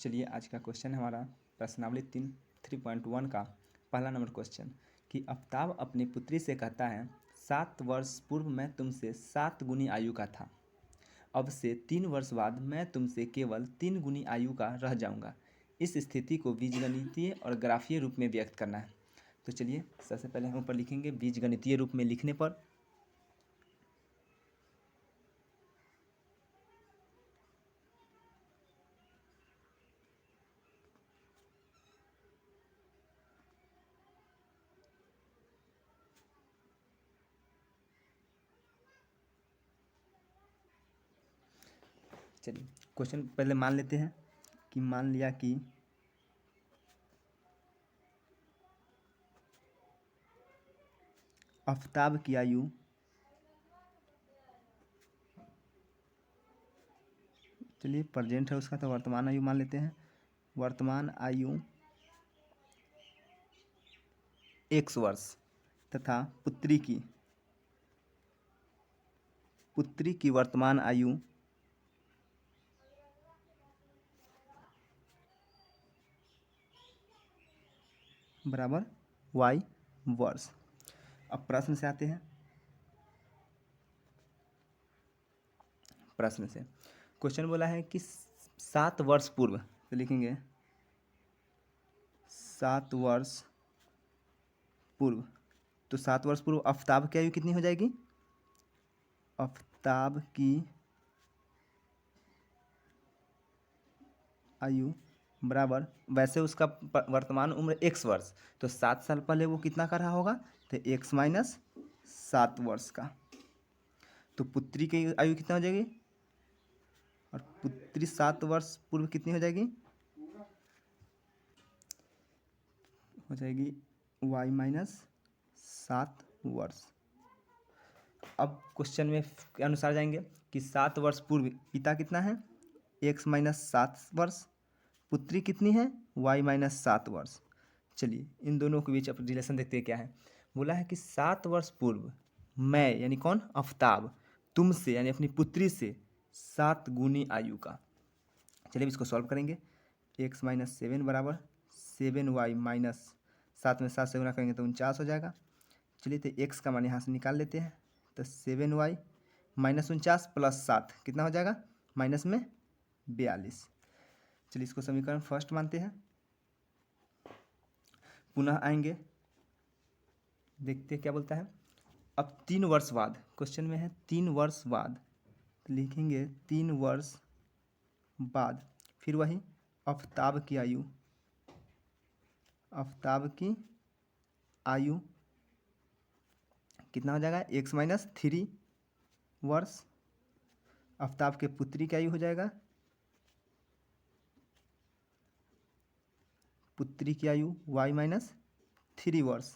चलिए आज का क्वेश्चन हमारा प्रश्नावली 3.1 का पहला नंबर क्वेश्चन कि आफ्ताब अपनी पुत्री से कहता है 7 वर्ष पूर्व मैं तुमसे 7 गुनी आयु का था, अब से 3 वर्ष बाद मैं तुमसे केवल 3 गुनी आयु का रह जाऊंगा। इस स्थिति को बीजगणितीय और ग्राफीय रूप में व्यक्त करना है। तो चलिए सबसे पहले हम ऊपर लिखेंगे बीजगणितीय रूप में लिखने पर चलिए क्वेश्चन पहले मान लेते हैं कि मान लिया कि आफ्ताब की आयु चलिए प्रेजेंट है उसका, तो वर्तमान आयु मान लेते हैं। वर्तमान आयु x वर्ष तथा पुत्री की वर्तमान आयु बराबर y वर्ष। अब प्रश्न से आते हैं। प्रश्न से क्वेश्चन बोला है कि 7 वर्ष पूर्व, तो लिखेंगे 7 वर्ष पूर्व। तो 7 वर्ष पूर्व आफ्ताब की आयु कितनी हो जाएगी? आफ्ताब की आयु बराबर, वैसे उसका वर्तमान उम्र x वर्ष, तो 7 साल पहले वो कितना का रहा होगा? तो x माइनस 7 वर्ष का। तो पुत्री की आयु कितना हो जाएगी? और पुत्री 7 वर्ष पूर्व कितनी हो जाएगी? हो जाएगी y माइनस 7 वर्ष। अब क्वेश्चन में के अनुसार जाएंगे कि 7 वर्ष पूर्व पिता कितना है? x माइनस 7 वर्ष। पुत्री कितनी है? y माइनस 7 वर्ष। चलिए इन दोनों के बीच अब रिलेशन देखते हैं क्या है। बोला है कि 7 वर्ष पूर्व मैं यानी कौन? आफ्ताब तुमसे यानी अपनी पुत्री से 7 गुनी आयु का। चलिए इसको सॉल्व करेंगे। x माइनस 7 बराबर 7y माइनस 7 में 7 से गुना करेंगे तो 49 हो जाएगा। चलिए तो x का मान यहाँ से निकाल लेते हैं। तो 7y माइनस 49 प्लस 7 कितना हो जाएगा? माइनस में 42। चलिए इसको समीकरण फर्स्ट मानते हैं। पुनः आएंगे, देखते हैं क्या बोलता है। अब 3 वर्ष बाद, क्वेश्चन में है 3 वर्ष बाद, तो लिखेंगे 3 वर्ष बाद फिर वही आफ्ताब की आयु, आफ्ताब की आयु कितना हो जाएगा? x माइनस 3 वर्ष। आफ्ताब के पुत्री की आयु हो जाएगा, पुत्री की आयु y माइनस 3 वर्ष।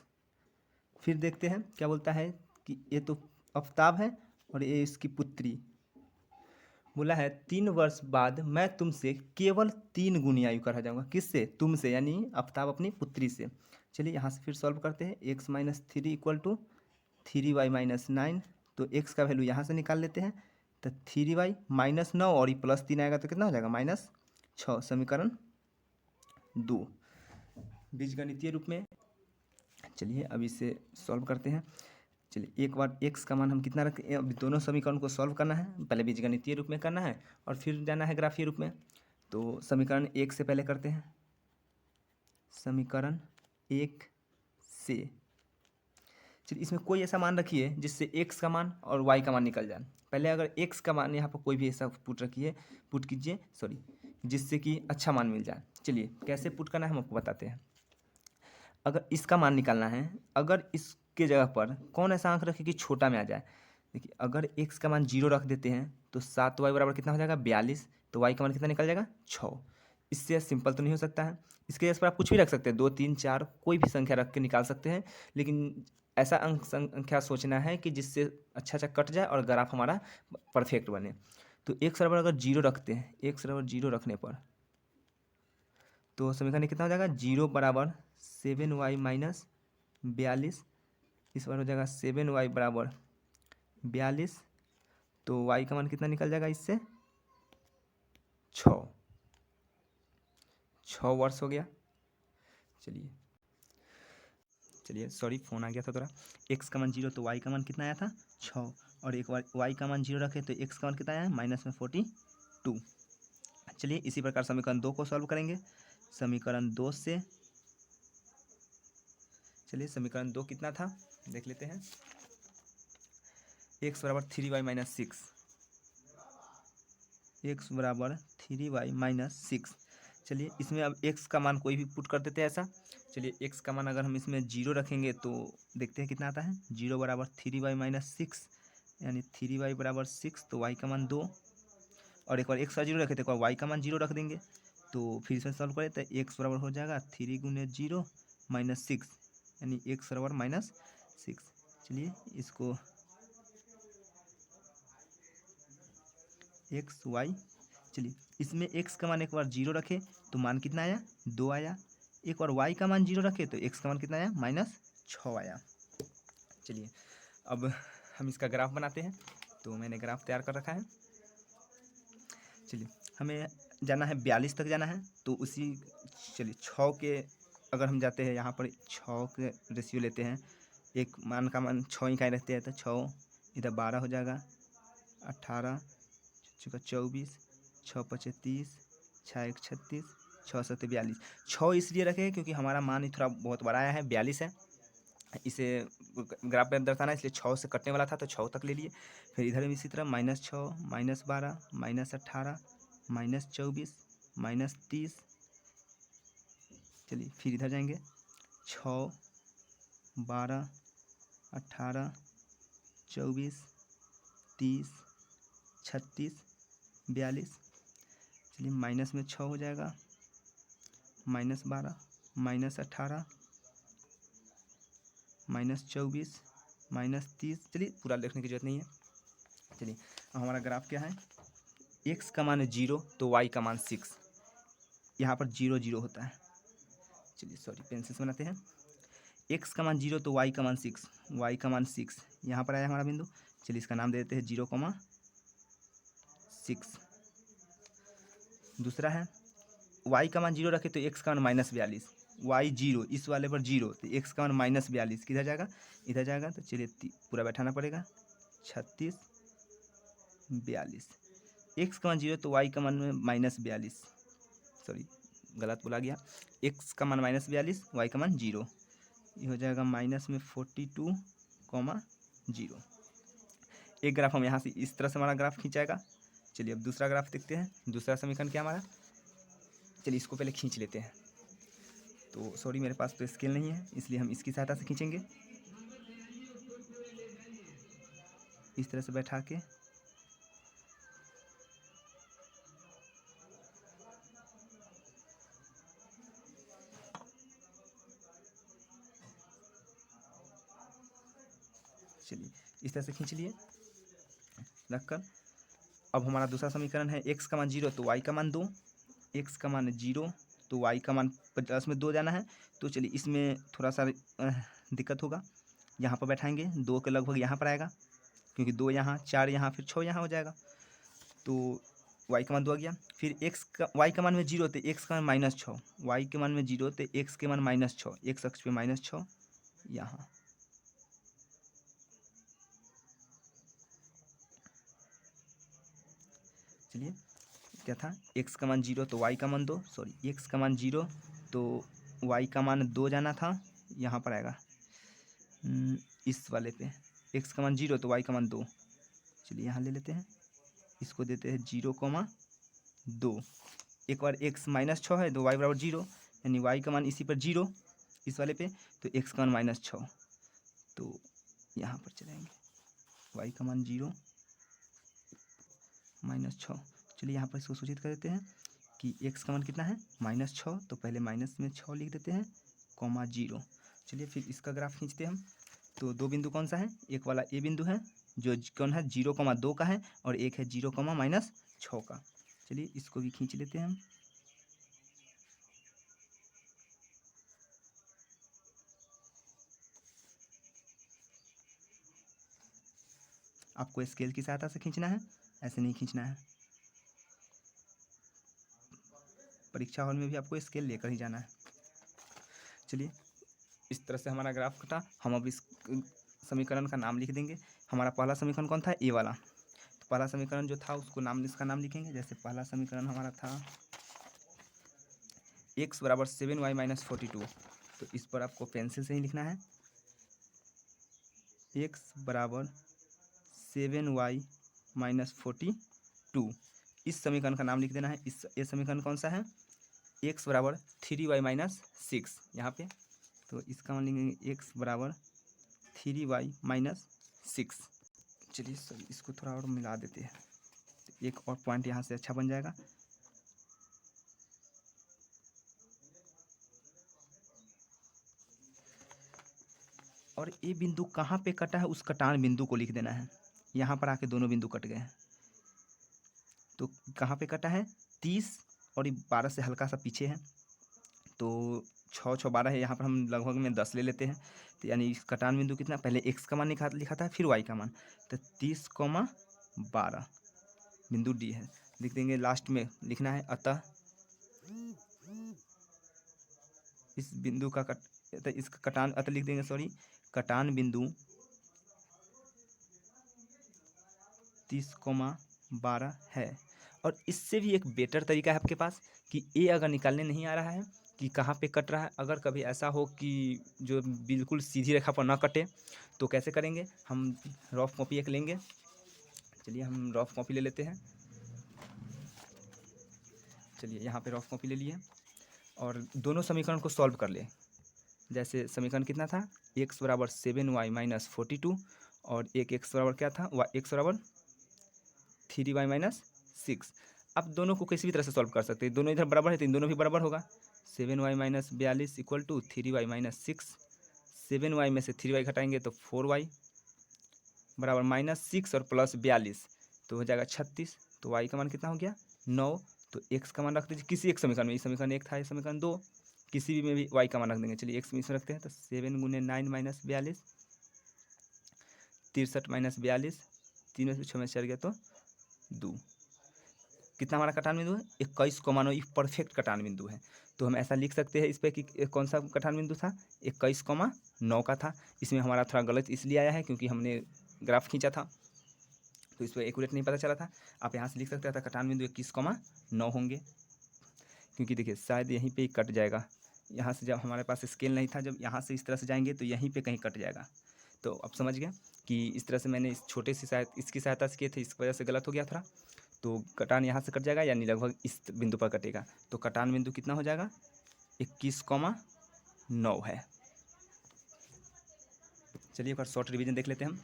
फिर देखते हैं क्या बोलता है कि ये तो आफ्ताब है और ये इसकी पुत्री। बोला है 3 वर्ष बाद मैं तुमसे केवल 3 गुनी आयु का रह जाऊंगा। किससे? तुमसे, यानी आफ्ताब अपनी पुत्री से। चलिए यहाँ से फिर सॉल्व करते हैं। x minus 3 equal to 3y minus 9, तो x का वैल्यू यहाँ से निकाल लेते हैं। तो 3y माइनस 9 और ये प्लस 3 आएगा तो कितना हो जाएगा? माइनस 6। समीकरण 2 बीजगणितीय रूप में। चलिए अब इसे सॉल्व करते हैं। चलिए एक बार x का मान हम कितना रखें, अब दोनों समीकरण को सॉल्व करना है। पहले बीजगणितीय रूप में करना है और फिर जाना है ग्राफीय रूप में। तो समीकरण 1 से पहले करते हैं। समीकरण 1 से चलिए इसमें कोई ऐसा मान रखिए जिससे x का मान और y का मान निकल जाए। पहले अगर x का मान यहाँ पर कोई भी ऐसा पुट कीजिए जिससे कि अच्छा मान मिल जाए। चलिए कैसे पुट करना है हम आपको बताते हैं। अगर इसका मान निकालना है, अगर इसके जगह पर कौन ऐसा अंक रखे कि छोटा में आ जाए। देखिए अगर x का मान 0 रख देते हैं तो 7y बराबर कितना हो जाएगा? 42। तो y का मान कितना निकल जाएगा? 6। इससे सिंपल तो नहीं हो सकता है। इसके जगह पर आप कुछ भी रख सकते हैं, 2 3 4 कोई भी संख्या रख के निकाल सकते हैं, लेकिन ऐसा अंक संख्या सोचना है कि जिससे अच्छा अच्छा कट जाए और ग्राफ हमारा परफेक्ट बने। तो x बराबर अगर 0 रखते हैं, x बराबर 0 रखने पर तो समीकरण कितना हो जाएगा? 0 बराबर 7y माइनस 42। इस बार हो जाएगा 7y बराबर 42। तो y का मान कितना निकल जाएगा इससे? 6। 6 वर्ष हो गया। चलिए सॉरी फ़ोन आ गया था थोड़ा। एक्स का मान 0 तो वाई का मान कितना आया था 6, और एक बार वाई का मान 0 रखे तो एक्स का मान कितना आया माइनस में 42। चलिए इसी प्रकार समीकरण 2 को सॉल्व करेंगे। समीकरण 2 से चलिए समीकरण 2 कितना था देख लेते हैं। एक्स बराबर 3y माइनस 6, एक्स बराबर 3y माइनस 6। चलिए इसमें अब x का मान कोई भी पुट कर देते हैं ऐसा। चलिए x का मान अगर हम इसमें 0 रखेंगे तो देखते हैं कितना आता है। 0 बराबर 3y माइनस 6, यानी 3y बराबर 6, तो y का मान 2, और एक बार x का 0 रखे तो एक बार y का मान 0 रख देंगे। तो फिर इसमें सॉल्व करें तो x बराबर हो जाएगा 3 गुने 0 माइनस 6, यानी x बराबर माइनस 6। चलिए इसको एक्स वाई, चलिए इसमें x का मान एक बार 0 रखे तो मान कितना आया 2 आया। एक बार y का मान 0 रखे तो x का मान कितना आया माइनस 6 आया। चलिए अब हम इसका ग्राफ बनाते हैं। तो मैंने ग्राफ तैयार कर रखा है। चलिए हमें जाना है 42 तक जाना है, तो उसी चलिए 6 के अगर हम जाते हैं यहाँ पर 6 के रेशियो लेते हैं, एक मान का मान 6 इकाई रखते हैं तो 6 इधर 12 हो जाएगा, 18 चुका 24, 6 पचे 30, 6 एक 36, 6 सत्ते 42। 6 इसलिए रखे क्योंकि हमारा मान ही थोड़ा बहुत बड़ा आया है 42 है, इसे ग्राफ में दर्शाना है, इसलिए 6 से कटने वाला था तो 6 तक ले लिए। फिर इधर भी इसी तरह -6, -12, -18, -24, -30। चलिए फिर इधर जाएंगे 6, 12, 18, 24, 30, 36, 42। चलिए माइनस में 6 हो जाएगा, -12, -18, -24, -30। चलिए पूरा लिखने की जरूरत नहीं है। चलिए अब हमारा ग्राफ क्या है, x का मान 0 तो y का मान 6, यहाँ पर 0 0 होता है। चलिए सॉरी पेंसिल से बनाते हैं। x का मान 0 तो y का मान 6, y का मान 6 यहाँ पर आया हमारा बिंदु। चलिए इसका नाम दे देते हैं 0,6। दूसरा है y का मान 0 रखे तो x का मान -42, y 0 इस वाले पर 0 तो x का मान -42 किधर जाएगा इधर जाएगा। तो चलिए पूरा बैठाना पड़ेगा 36, 42। x का मान 0 तो y का मान -42, सॉरी गलत बोला गया, x का मान -42, y का मान 0, ये हो जाएगा -42,0। एक ग्राफ हम यहाँ से इस तरह से हमारा ग्राफ खींचाएगा। चलिए अब दूसरा ग्राफ देखते हैं। दूसरा समीकरण क्या हमारा, चलिए इसको पहले खींच लेते हैं। तो सॉरी मेरे पास तो स्केल नहीं है, इसलिए हम इसकी सहायता से खींचेंगे, इस तरह से बैठा के। चलिए इस तरह से खींच लिए रखकर। अब हमारा दूसरा समीकरण है x का मान 0 तो y का मान 2, x का मान 0 तो y का मान प्लस में 2 जाना है। तो चलिए इसमें थोड़ा सा दिक्कत होगा, यहाँ पर बैठाएंगे 2 के लगभग यहाँ पर आएगा, क्योंकि 2 यहाँ 4 यहाँ फिर 6 यहाँ हो जाएगा। तो y का मान 2 आ गया। फिर y का मान में 0 तो x का मान -6, y के मान में 0 तो x के मान -6, x अक्ष पे -6 यहाँ। चलिए क्या था, x का मान 0 तो y का मान 2, सॉरी x का मान 0 तो y का मान 2 जाना था, यहाँ पर आएगा इस वाले पे, x का मान 0 तो y का मान 2। चलिए यहाँ ले लेते हैं, इसको देते हैं 0,2। एक बार x -6 है तो y बराबर 0, यानी y का मान इसी पर 0 इस वाले पे, तो x का मान -6, तो यहाँ पर चलाएंगे y का मान 0 -6। चलिए यहाँ पर इसको सूचित कर देते हैं कि x का मान कितना है -6, तो पहले माइनस में 6 लिख देते हैं, ,0। चलिए फिर इसका ग्राफ खींचते हैं हम। तो दो बिंदु कौन सा है, एक वाला ए बिंदु है जो कौन है 0,2 का है, और एक है 0, -6 का। चलिए इसको भी खींच लेते हैं हम। आपको स्केल की सहायता से खींचना है, ऐसे नहीं खींचना है। परीक्षा हॉल में भी आपको स्केल लेकर ही जाना है। चलिए इस तरह से हमारा ग्राफ कटा। हम अब इस समीकरण का नाम लिख देंगे। हमारा पहला समीकरण कौन था, ए वाला। तो पहला समीकरण जो था उसको नाम, इसका नाम लिखेंगे। जैसे पहला समीकरण हमारा था x बराबर 7y माइनस 42। तो इस पर आपको पेंसिल से ही लिखना है, x बराबर 7y माइनस 42। इस समीकरण का नाम लिख देना है। ये समीकरण कौन सा है, x बराबर 3y माइनस 6 यहाँ पे। तो इसका मान लिखेंगे x बराबर 3y माइनस 6। चलिए सर इसको थोड़ा और मिला देते हैं, एक और पॉइंट यहाँ से अच्छा बन जाएगा। और ये बिंदु कहाँ पे कटा है, उस कटान बिंदु को लिख देना है। यहाँ पर आके दोनों बिंदु कट गए हैं। तो कहाँ पे कटा है, 30 और 12 से हल्का सा पीछे है। तो 6 6 12 है, यहाँ पर हम लगभग में 10 ले लेते हैं। तो यानी इस कटान बिंदु कितना, पहले x का मान लिखा था, फिर y का मान। तो 30,12 बिंदु डी है, लिख देंगे। लास्ट में लिखना है अतः इस बिंदु का इसका कटान, अतः लिख देंगे, सॉरी, कटान बिंदु 30,12 है। और इससे भी एक बेटर तरीका है आपके पास कि ए अगर निकालने नहीं आ रहा है कि कहाँ पे कट रहा है, अगर कभी ऐसा हो कि जो बिल्कुल सीधी रेखा पर ना कटे, तो कैसे करेंगे, हम रफ कॉपी एक लेंगे। चलिए हम रफ कॉपी ले लेते हैं। चलिए यहाँ पे रफ कॉपी ले लिए और दोनों समीकरण को सॉल्व कर ले। जैसे समीकरण कितना था, x बराबर 7y माइनस 42 और एक x बराबर क्या था, x बराबर 3y माइनस 6। अब दोनों को किसी भी तरह से सॉल्व कर सकते हैं, दोनों इधर बराबर है तो इन दोनों भी बराबर होगा। 7y minus 42 equal to 3y minus 6। 7y में से 3y घटाएंगे तो 4y बराबर माइनस 6 और प्लस 42 तो हो जाएगा 36। तो y का मान कितना हो गया, 9। तो x का मान रख दीजिए किसी एक समीकरण में, इस समीकरण 1 था, ये समीकरण 2, किसी भी में भी y का मान रख देंगे। चलिए x में इसमें रखते हैं। तो 7 गुने 9 माइनस 42, 63 माइनस 42, 3 में से 6 में चल गया तो 2। कितना हमारा कटान बिंदु है, 21,9। ये परफेक्ट कटान बिंदु है। तो हम ऐसा लिख सकते हैं इस पर कि कौन सा कटान बिंदु था, 21,9 का था। इसमें हमारा थोड़ा गलत इसलिए आया है क्योंकि हमने ग्राफ खींचा था तो इस पर एक्यूरेट नहीं पता चला था। आप यहाँ से लिख सकते हैं कटान बिंदु 21,9 होंगे, क्योंकि देखिए शायद यहीं पे ही कट जाएगा। यहाँ से जब हमारे पास स्केल नहीं था, जब यहाँ से इस तरह से जाएंगे तो यहीं पे कहीं कट जाएगा। तो अब समझ गए कि इस तरह से मैंने इस छोटे से इसकी सहायता से किए थे, इस वजह से गलत हो गया थोड़ा। तो कटान यहाँ से कट जाएगा, यानी लगभग इस बिंदु पर कटेगा। तो कटान बिंदु कितना हो जाएगा, 21,9 है। चलिए एक बार शॉर्ट रिवीजन देख लेते हैं हम।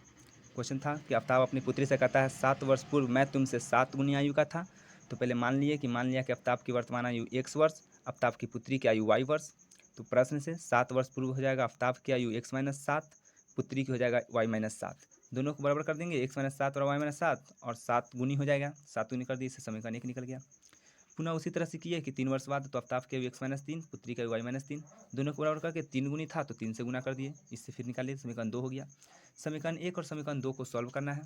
क्वेश्चन था कि आफ्ताब अपनी पुत्री से कहता है 7 वर्ष पूर्व मैं तुमसे 7 गुनी आयु का था। तो पहले मान लिया कि आफ्ताब की वर्तमान आयु x वर्ष, आफ्ताब की पुत्री की आयु y वर्ष। तो प्रश्न से 7 वर्ष पूर्व हो जाएगा आफ्ताब की आयु x माइनस 7, पुत्री की हो जाएगा y माइनस 7। दोनों को बराबर कर देंगे, x माइनस 7 और y माइनस 7, और 7 गुनी हो जाएगा, 7 गुनी कर दिए, इससे समीकरण 1 निकल गया। पुनः उसी तरह से किए कि 3 वर्ष बाद तो आफ्ताब की आयु x माइनस 3, पुत्री की आयु y माइनस 3, दोनों को बराबर करके 3 गुनी था तो 3 से गुना कर दिए, इससे फिर निकालिए, समीकरण 2 हो गया। समीकरण 1 और समीकरण 2 को सॉल्व करना है।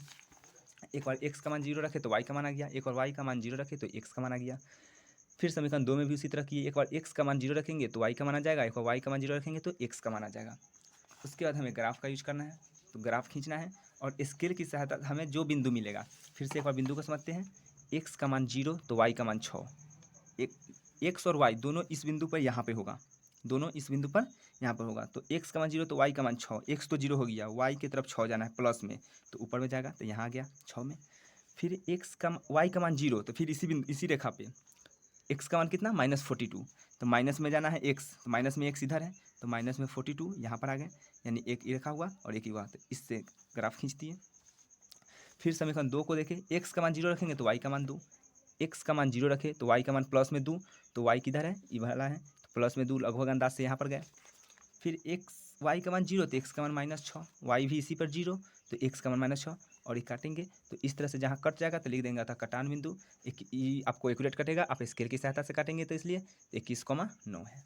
एक बार x का मान 0 रखे तो y का मान आ गया, एक बार y का मान 0 रखे तो x का मान आ गया। फिर समीकरण 2 में भी उसी तरह किए, एक बार x का मान 0 रखेंगे तो y का मान आ जाएगा, एक बार y का मान 0 रखेंगे तो x का मान आ जाएगा। उसके बाद हमें ग्राफ का यूज करना है, तो ग्राफ खींचना है और स्केल की सहायता हमें जो बिंदु मिलेगा, फिर से एक बार बिंदु को समझते हैं। x का मान 0 तो y का मान 6, x और y दोनों इस बिंदु पर यहाँ पे होगा, दोनों इस बिंदु पर यहाँ पर होगा। तो x का मान 0 तो y का मान 6, x तो 0 हो गया, y की तरफ 6 जाना है प्लस में, तो ऊपर में जाएगा, तो यहाँ आ गया 6 में। फिर y का मान 0, तो फिर इसी रेखा पे x का मान कितना, -42, तो माइनस में जाना है x, तो माइनस में x इधर है, तो माइनस में 42 यहाँ पर आ गए, यानी एक ये रेखा हुआ और एक ही हुआ, तो इससे ग्राफ खींचती है। फिर समीकरण 2 को देखें, x का मान 0 रखेंगे तो y का मान 2, x का मान 0 रखे तो y का मान प्लस में 2, तो y किधर है, ये वाला है, तो प्लस में 2 लगभग अंदाज से यहाँ पर गए। फिर y का मान 0 तो x का मान -6, y भी इसी पर 0 तो x का मान -6, और ये काटेंगे तो इस तरह से जहाँ कट जाएगा तो लिख देंगे था कटान बिंदु। आपको एक्यूरेट कटेगा, आप स्केल की सहायता से काटेंगे तो इसलिए 21,9 है।